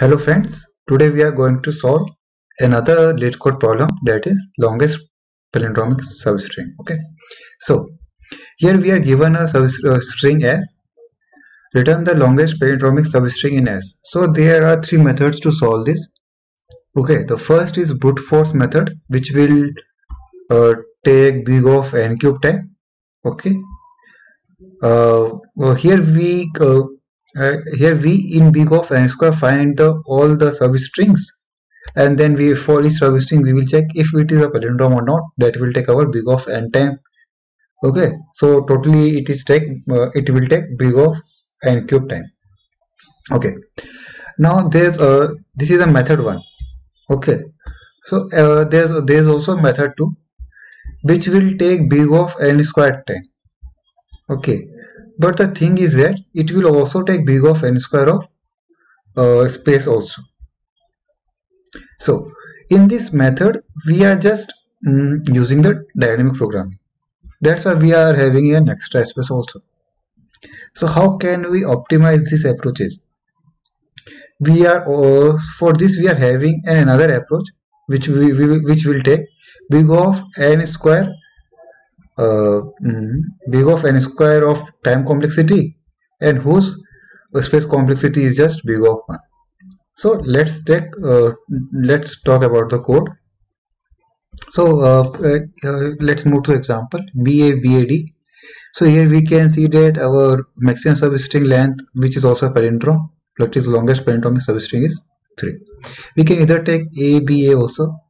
Hello friends, today we are going to solve another LeetCode problem, that is longest palindromic substring. Okay, so here we are given a string S, return the longest palindromic substring in S. So there are three methods to solve this. Okay, the first is brute force method, which will take big of n cube time. Okay, here we in big of n square find all the substrings, and then for each substring we will check if it is a palindrome or not. That will take our big of n time. Okay, so totally it will take big of n cube time. Okay, now this is a method 1. Okay, so there's also method 2, which will take big of n squared time. Okay, but the thing is that it will also take big of n square of space also. So in this method we are just using the dynamic programming. That's why we are having an extra space also. So how can we optimize these approaches? We are for this we are having another approach which will take big of n square of time complexity, and whose space complexity is just big of 1. So let's talk about the code. So let's move to example BAD. So here we can see that our maximum substring length, which is also a palindrome, that is longest palindromic substring, is 3. We can either take ABA also.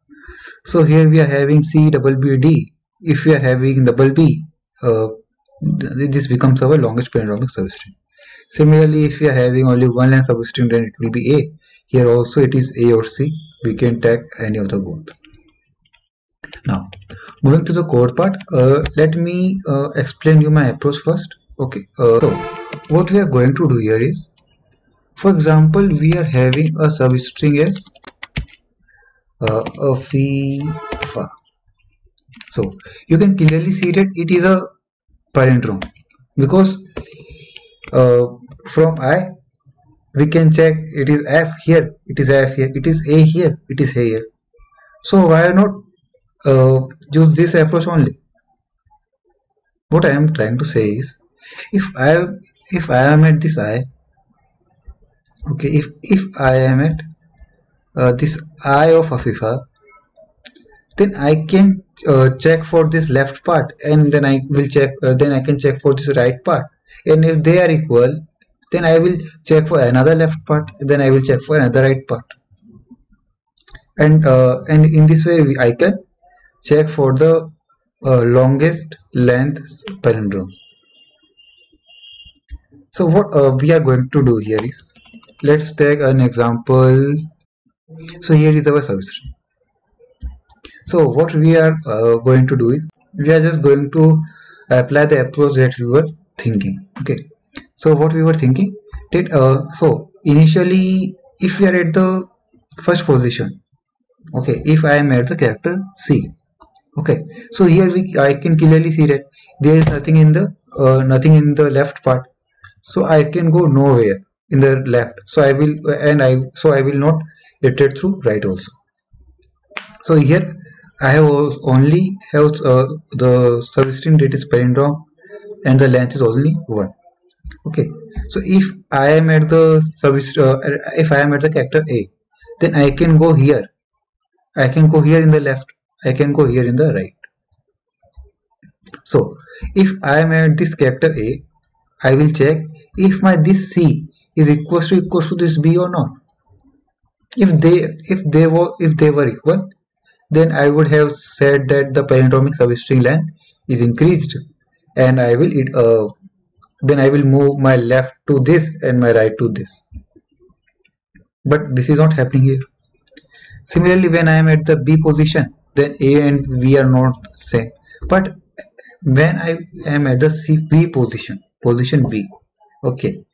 So here we are having CBBD. If we are having double B, this becomes our longest palindromic substring. Similarly, if we are having only one line substring, then it will be A. Here also it is A or C. We can take any of the both. Now, moving to the code part, let me explain you my approach first. Okay, so what we are going to do here is, for example, we are having a substring as a FIFA. So you can clearly see that it is a palindrome, because from I we can check it is F here, it is F here, it is A here, it is A here. So why not use this approach only? What I am trying to say is, if I am at this I, okay, if I am at this I of Afifa, then I can check for this left part, and then I will check. Then I can check for this right part, and if they are equal, then I will check for another left part. Then I will check for another right part, and in this way I can check for the longest length palindrome. So what we are going to do here is, let's take an example. So here is our substring. So what we are going to do is, we are just going to apply the approach that we were thinking. Okay, so what we were thinking that so initially, if we are at the first position, okay, if I am at the character C, okay, so here I can clearly see that there is nothing in the left part, so I can go nowhere in the left. So I will not iterate through right also. So here I have only have the substring that is palindrome, and the length is only 1. Okay, so if I am at the if I am at the character A, then I can go here. I can go here in the left. I can go here in the right. So if I am at this character A, I will check if this C is equal to this B or not. If they were equal, then I would have said that the palindromic substring length is increased, and I will then I will move my left to this and my right to this. But this is not happening here. Similarly, when I am at the B position, then A and V are not same. But when I am at the V position V, okay,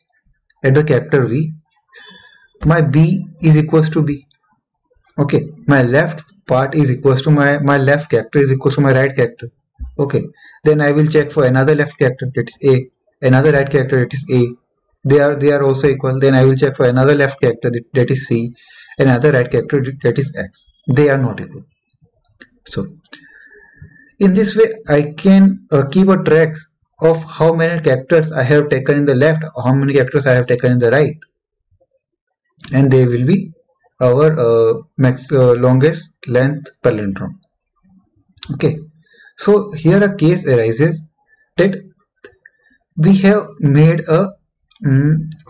at the character V, my B is equals to B. Okay, my left part is equals to my left character is equals to my right character. Okay, then I will check for another left character, that is A, another right character, that is A. they are also equal, then I will check for another left character, that is C, and another right character, that is X. They are not equal. So in this way I can keep a track of how many characters I have taken in the left, how many characters I have taken in the right, and they will be our longest length palindrome. Okay, so here a case arises that we have made a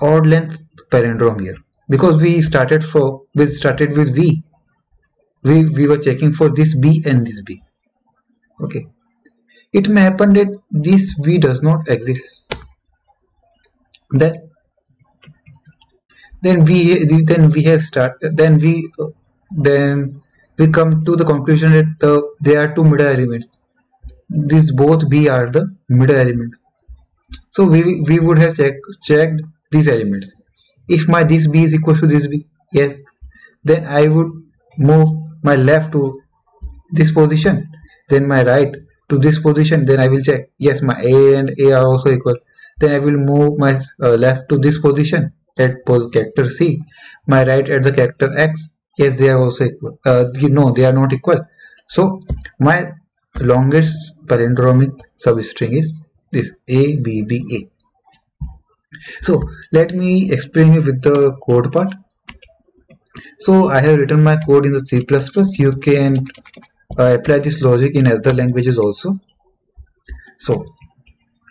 odd length palindrome here, because we started with V. We were checking for this B and this B. Okay, it may happen that this V does not exist. Then we have started. Then we come to the conclusion that there are two middle elements. These both B are the middle elements. So we would have checked these elements. If my this B is equal to this B, yes, then I would move my left to this position, then my right to this position, then I will check, yes, my A and A are also equal, then I will move my left to this position at character C, my right at the character X, yes, they are also equal, no, they are not equal. So my longest palindromic substring is this A B B A. So let me explain you with the code part. So I have written my code in the C++. You can apply this logic in other languages also. So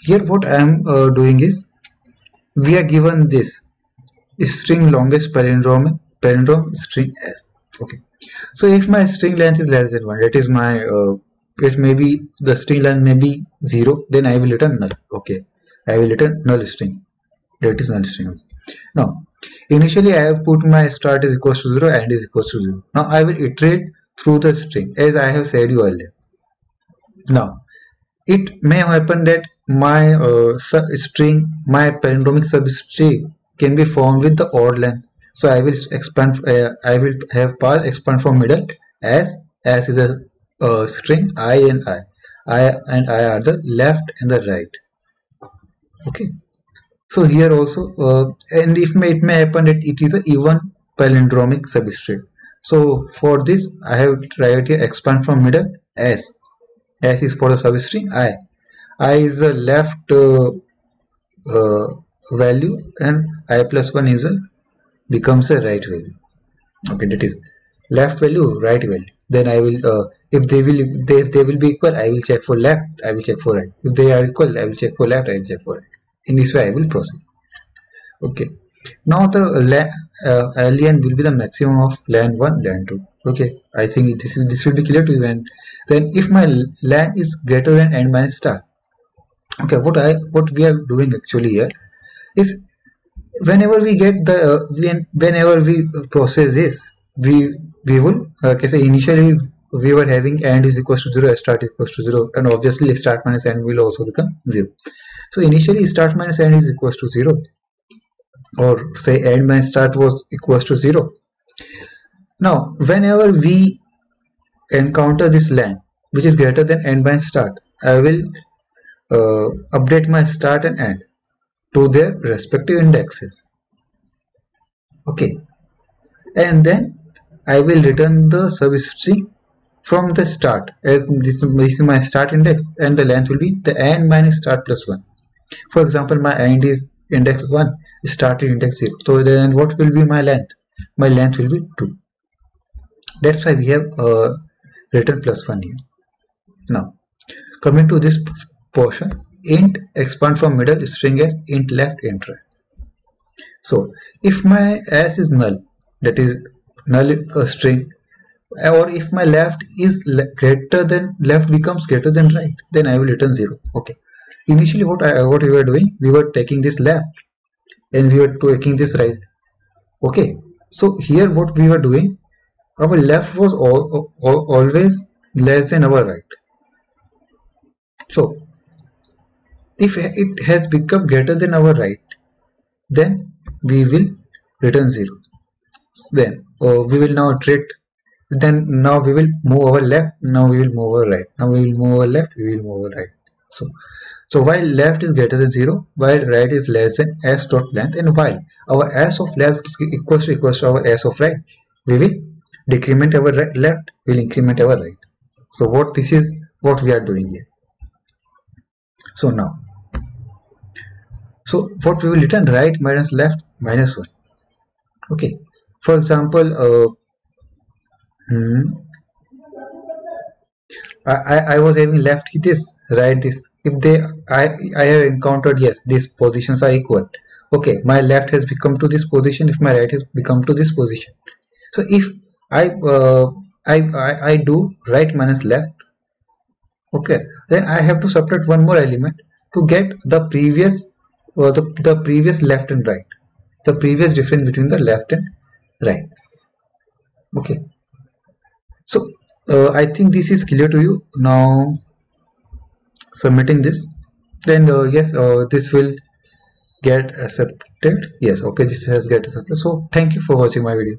here what I am doing is, we are given this string longest palindrome string S. Okay, so if my string length is less than 1, that is my it may be the string length may be 0, then I will return null. Okay, I will return null string, that is null string. Now initially I have put my start is equals to 0 and is equals to 0. Now I will iterate through the string as I have said you earlier. Now it may happen that my my palindromic substring can be formed with the odd length. So I will expand. I will have path expand from middle as is a string I and I are the left and the right. Okay. So here also, and it may happen that it is a even palindromic substrate. So for this, I have tried here expand from middle S. S is for the substring I. I is a left value, and I plus 1 is a becomes a right value. Okay, that is left value, right value. Then I will if they will be equal, I will check for left, I will check for right. If they are equal, I will check for left, I will check for right. In this way I will proceed. Okay, now the LN will be the maximum of LAN 1, LAN 2. Okay, I think this will be clear to you. And then if my LAN is greater than n minus star, okay, what we are doing actually here is, whenever we get the whenever we process this, we will say initially we were having and is equals to 0, start is equals to 0, and obviously start minus n will also become 0. So initially start minus n is equals to 0, or say end minus start was equals to 0. Now whenever we encounter this LAN which is greater than end minus start, I will update my start and end to their respective indexes. Okay, and then I will return the substring from the start, as this is my start index, and the length will be the end minus start plus 1. For example, my end is index 1, start is index 0. So then what will be my length? My length will be 2. That's why we have written plus 1 here. Now coming to this portion, int expand from middle string as int left int right. So if my s is null, that is null string, or if my left is greater than left becomes greater than right, then I will return 0. Okay, initially what we were doing, we were taking this left and we were taking this right. Okay, so here what we were doing, our left was always less than our right. So if it has become greater than our right, then we will return 0. Then we will now iterate. Then now we will move our left, now we will move our right, now we will move our left, we will move our right. So So while left is greater than 0, while right is less than s dot length, and while our s of left is equals to our s of right, we will decrement our left, will increment our right. So this is what we are doing here. So now, so what we will return, right minus left minus 1. Okay. For example, I was having left this, right this. If I have encountered, yes, these positions are equal. Okay, my left has become to this position if my right has become to this position. So if I I do right minus left, okay, then I have to subtract one more element to get the previous the previous left and right, the previous difference between the left and right. Okay, so I think this is clear to you now. Submitting this, then yes, this will get accepted. Yes, okay, this has get accepted. So thank you for watching my video.